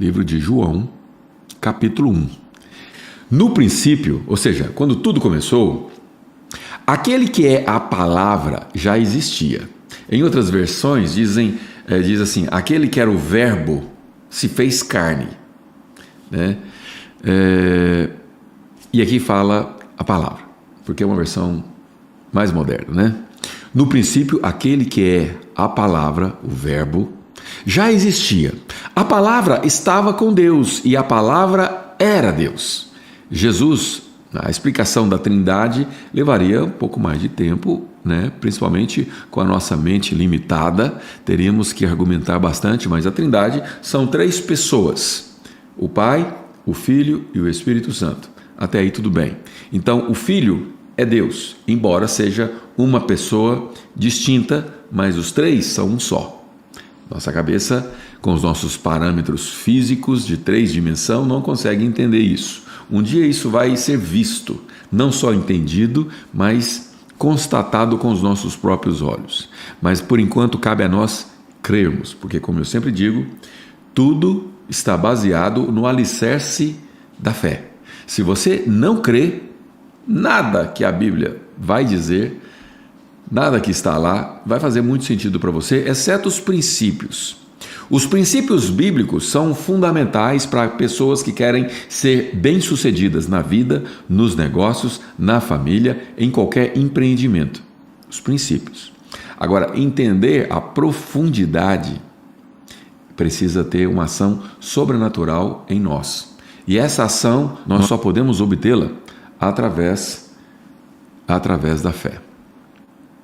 livro de João, capítulo 1. No princípio, ou seja, quando tudo começou, aquele que é a palavra já existia. Em outras versões diz assim, aquele que era o verbo se fez carne, né? E aqui fala a palavra, porque é uma versão mais moderna, né? No princípio, aquele que é a palavra, o verbo, já existia. A palavra estava com Deus e a palavra era Deus. Jesus, a explicação da Trindade levaria um pouco mais de tempo, né? Principalmente com a nossa mente limitada, teríamos que argumentar bastante, mas a Trindade são 3 pessoas: o Pai, o Filho e o Espírito Santo. Até aí tudo bem. Então o Filho é Deus, embora seja uma pessoa distinta, mas os 3 são um só. Nossa cabeça, com os nossos parâmetros físicos de 3 dimensões, não consegue entender isso. Um dia isso vai ser visto, não só entendido, mas constatado com os nossos próprios olhos. Mas por enquanto cabe a nós crermos, porque como eu sempre digo, tudo está baseado no alicerce da fé. Se você não crê, nada que a Bíblia vai dizer, nada que está lá, vai fazer muito sentido para você, exceto os princípios. Os princípios bíblicos são fundamentais para pessoas que querem ser bem-sucedidas na vida, nos negócios, na família, em qualquer empreendimento. Os princípios. Agora, entender a profundidade precisa ter uma ação sobrenatural em nós. E essa ação nós só podemos obtê-la através da fé.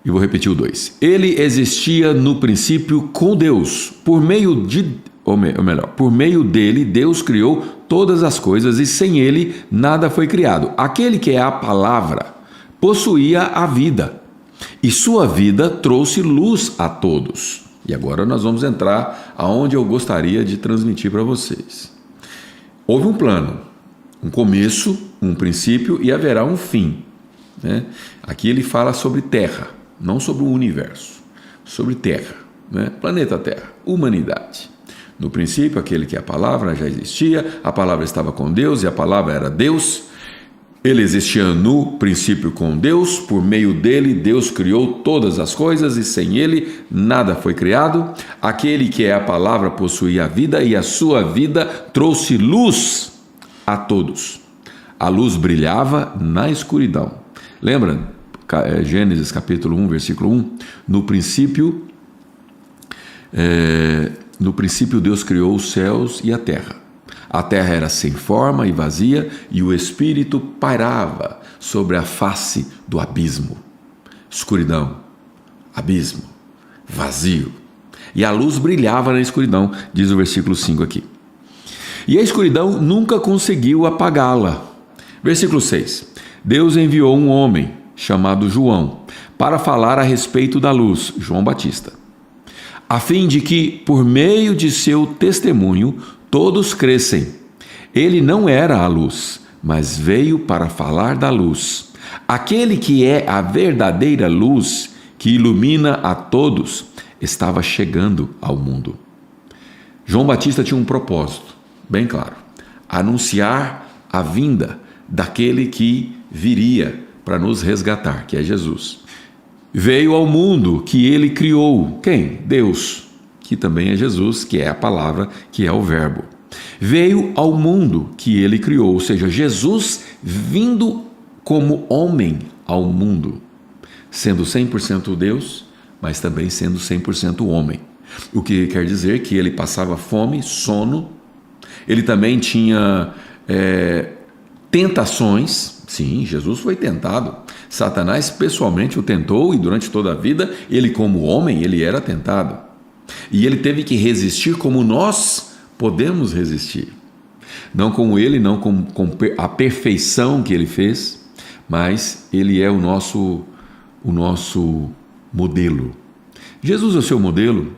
E vou repetir o 2. Ele existia no princípio com Deus. Por meio dele, Deus criou todas as coisas e sem ele nada foi criado. Aquele que é a palavra possuía a vida e sua vida trouxe luz a todos. E agora nós vamos entrar aonde eu gostaria de transmitir para vocês. Houve um plano, um começo, um princípio e haverá um fim, né? Aqui ele fala sobre terra, não sobre o universo, sobre terra, né? Planeta Terra, humanidade. No princípio, aquele que é a palavra já existia, a palavra estava com Deus e a palavra era Deus. Ele existia no princípio com Deus, por meio dele Deus criou todas as coisas e sem ele nada foi criado. Aquele que é a palavra possuía a vida e a sua vida trouxe luz a todos. A luz brilhava na escuridão. Lembra? Gênesis capítulo 1, versículo 1. No princípio Deus criou os céus e a terra. A terra era sem forma e vazia, e o Espírito pairava sobre a face do abismo. Escuridão, abismo, vazio. E a luz brilhava na escuridão, diz o versículo 5 aqui. E a escuridão nunca conseguiu apagá-la. Versículo 6. Deus enviou um homem, chamado João, para falar a respeito da luz, João Batista, a fim de que, por meio de seu testemunho, todos crescem. Ele não era a luz, mas veio para falar da luz. Aquele que é a verdadeira luz, que ilumina a todos, estava chegando ao mundo. João Batista tinha um propósito, bem claro: anunciar a vinda daquele que viria para nos resgatar, que é Jesus. Veio ao mundo que ele criou. Quem? Deus, que também é Jesus, que é a palavra, que é o verbo. Veio ao mundo que ele criou, ou seja, Jesus vindo como homem ao mundo, sendo 100% Deus, mas também sendo 100% homem. O que quer dizer que ele passava fome, sono, ele também tinha tentações. Sim, Jesus foi tentado. Satanás pessoalmente o tentou e durante toda a vida, ele como homem, ele era tentado. E ele teve que resistir como nós podemos resistir. Não como ele, não com a perfeição que ele fez, mas ele é o nosso modelo. Jesus é o seu modelo.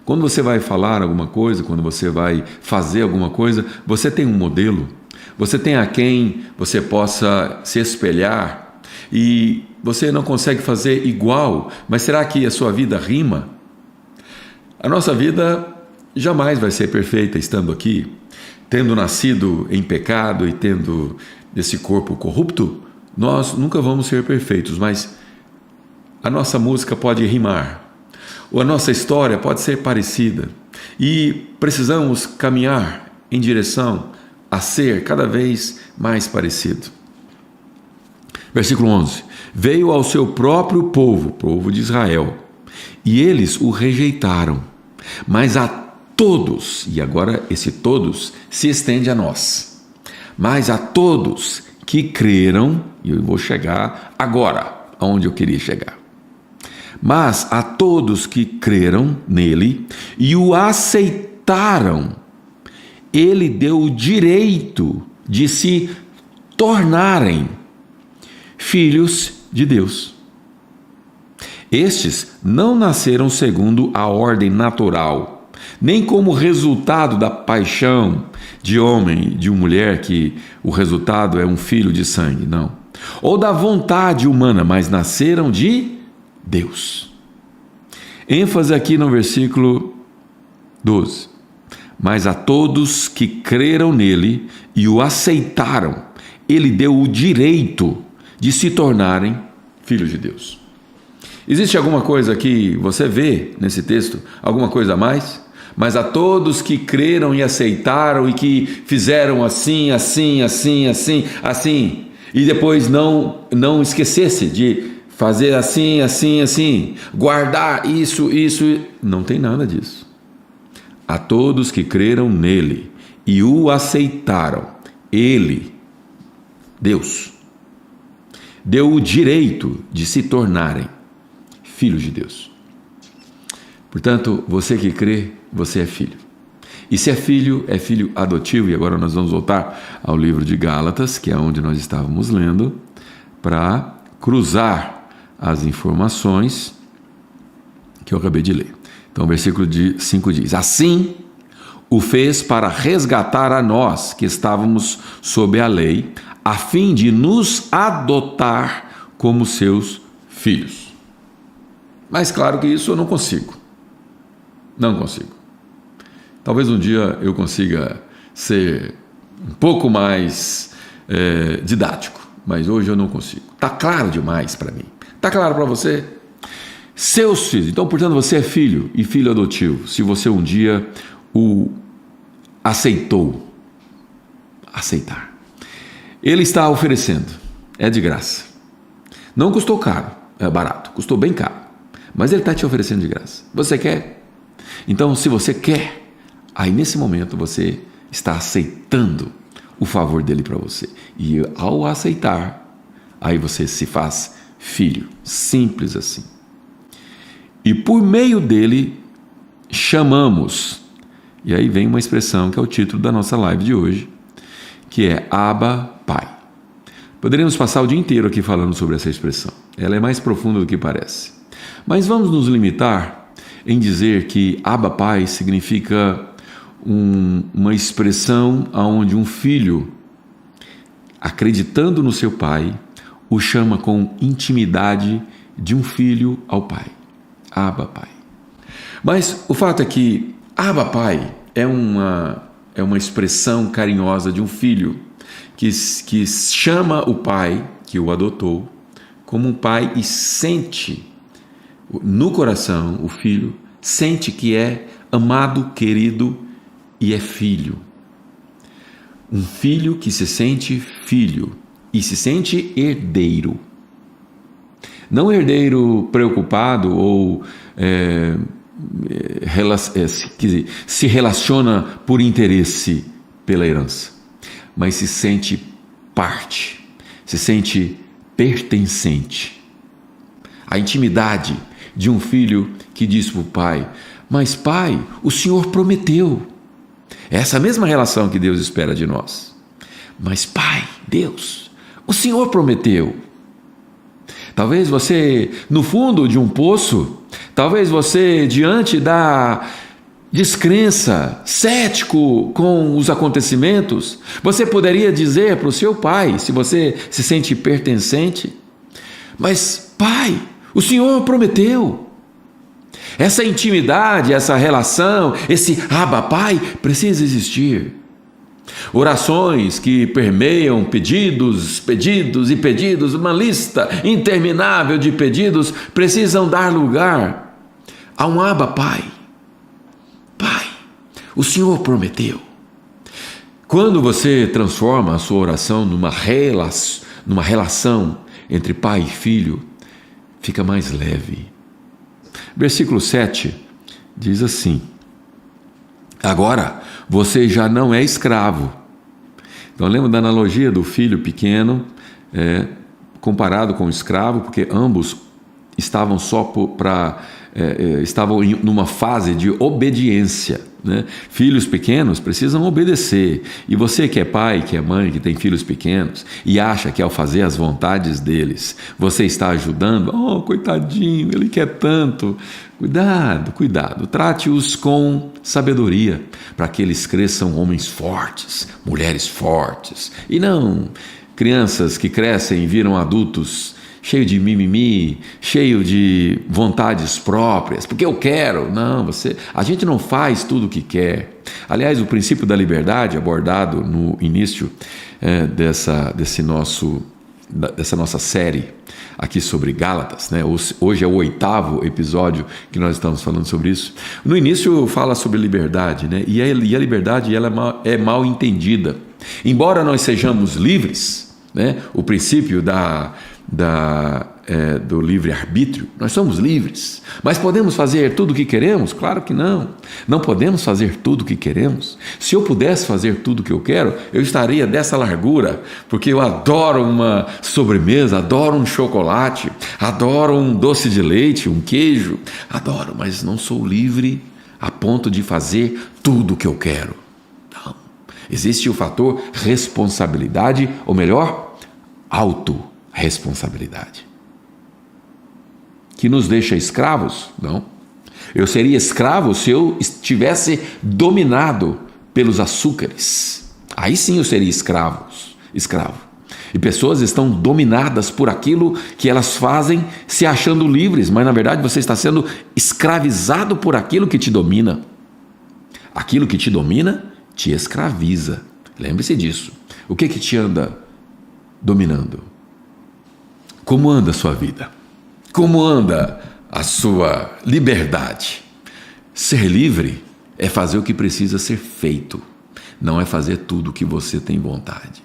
Quando você vai falar alguma coisa, quando você vai fazer alguma coisa, você tem um modelo. Você tem a quem você possa se espelhar e você não consegue fazer igual, mas será que a sua vida rima? A nossa vida jamais vai ser perfeita estando aqui, tendo nascido em pecado e tendo esse corpo corrupto. Nós nunca vamos ser perfeitos, mas a nossa música pode rimar, ou a nossa história pode ser parecida, e precisamos caminhar em direção a ser cada vez mais parecido. Versículo 11: veio ao seu próprio povo, povo de Israel, e eles o rejeitaram, mas a todos, e agora esse todos se estende a nós, mas a todos que creram, e eu vou chegar agora aonde eu queria chegar, mas a todos que creram nele e o aceitaram, ele deu o direito de se tornarem filhos de Deus. Estes não nasceram segundo a ordem natural, nem como resultado da paixão de homem e de uma mulher, que o resultado é um filho de sangue, não, ou da vontade humana, mas nasceram de Deus. ênfase aqui no versículo 12: mas a todos que creram nele e o aceitaram, ele deu o direito de se tornarem filhos de Deus. Existe alguma coisa que você vê nesse texto? Alguma coisa a mais? Mas a todos que creram e aceitaram e que fizeram assim, e depois não esquecesse de fazer assim, guardar isso, não tem nada disso. A todos que creram nele e o aceitaram, ele, Deus, deu o direito de se tornarem filhos de Deus. Portanto, você que crê, você é filho. E se é filho adotivo. E agora nós vamos voltar ao livro de Gálatas, que é onde nós estávamos lendo, para cruzar as informações que eu acabei de ler. Então, o versículo 5 diz: assim o fez para resgatar a nós que estávamos sob a lei, a fim de nos adotar como seus filhos. Mas claro que isso eu não consigo. Não consigo. Talvez um dia eu consiga ser um pouco mais didático, mas hoje eu não consigo. Está claro demais para mim. Está claro para você? Seus filhos. Então, portanto, você é filho e filho adotivo. Se você um dia o aceitar. Ele está oferecendo. É de graça. Não custou caro, é barato. Custou bem caro. Mas ele está te oferecendo de graça. Você quer? Então, se você quer, aí nesse momento você está aceitando o favor dele para você. E ao aceitar, aí você se faz filho. Simples assim. E por meio dele chamamos. E aí vem uma expressão que é o título da nossa live de hoje, que é Abba, Pai. Poderíamos passar o dia inteiro aqui falando sobre essa expressão. Ela é mais profunda do que parece. Mas vamos nos limitar em dizer que Abba, Pai significa uma expressão onde um filho, acreditando no seu pai, o chama com intimidade de um filho ao pai. Abba, Pai. Mas o fato é que Abba, Pai é uma expressão carinhosa de um filho que chama o pai, que o adotou, como um pai e sente no coração, o filho sente que é amado, querido e é filho. Um filho que se sente filho e se sente herdeiro. Não herdeiro preocupado ou se relaciona por interesse pela herança, mas se sente parte, se sente pertencente. A intimidade de um filho que diz para o pai: mas pai, o Senhor prometeu. É essa mesma relação que Deus espera de nós. Mas pai, Deus, o Senhor prometeu. Talvez você no fundo de um poço, talvez você diante da descrença, cético com os acontecimentos, você poderia dizer para o seu pai, se você se sente pertencente: mas pai, o Senhor prometeu. Essa intimidade, essa relação, esse Abba Pai precisa existir. Orações que permeiam pedidos, pedidos e pedidos, uma lista interminável de pedidos, precisam dar lugar a um Abba Pai. Pai, o Senhor prometeu. Quando você transforma a sua oração numa relação entre pai e filho, fica mais leve. Versículo 7 diz assim: agora você já não é escravo. Então lembra da analogia do filho pequeno comparado com o escravo, porque ambos estavam estavam numa fase de obediência, né? Filhos pequenos precisam obedecer, e você que é pai, que é mãe, que tem filhos pequenos e acha que ao fazer as vontades deles você está ajudando, coitadinho, ele quer tanto. Cuidado, trate-os com sabedoria, para que eles cresçam homens fortes, mulheres fortes, e não crianças que crescem e viram adultos cheio de mimimi, cheio de vontades próprias, porque eu quero. Não, a gente não faz tudo o que quer. Aliás, o princípio da liberdade, abordado no início dessa nossa série aqui sobre Gálatas, né? Hoje é o 8º episódio que nós estamos falando sobre isso. No início fala sobre liberdade, né? E a liberdade ela é mal entendida. Embora nós sejamos livres, né? O princípio do livre-arbítrio, nós somos livres, mas podemos fazer tudo o que queremos? Claro que não. Não podemos fazer tudo o que queremos. Se eu pudesse fazer tudo o que eu quero, eu estaria dessa largura, porque eu adoro uma sobremesa, adoro um chocolate, adoro um doce de leite, um queijo, adoro, mas não sou livre a ponto de fazer tudo o que eu quero. Não. Existe o fator responsabilidade, ou melhor, autorresponsabilidade, que nos deixa escravos? Não. Eu seria escravo se eu estivesse dominado pelos açúcares. Aí sim eu seria escravo. E pessoas estão dominadas por aquilo que elas fazem, se achando livres, mas na verdade você está sendo escravizado por aquilo que te domina. Aquilo que te domina te escraviza. Lembre-se disso. O que te anda dominando? Como anda a sua vida? Como anda a sua liberdade? Ser livre é fazer o que precisa ser feito, não é fazer tudo o que você tem vontade.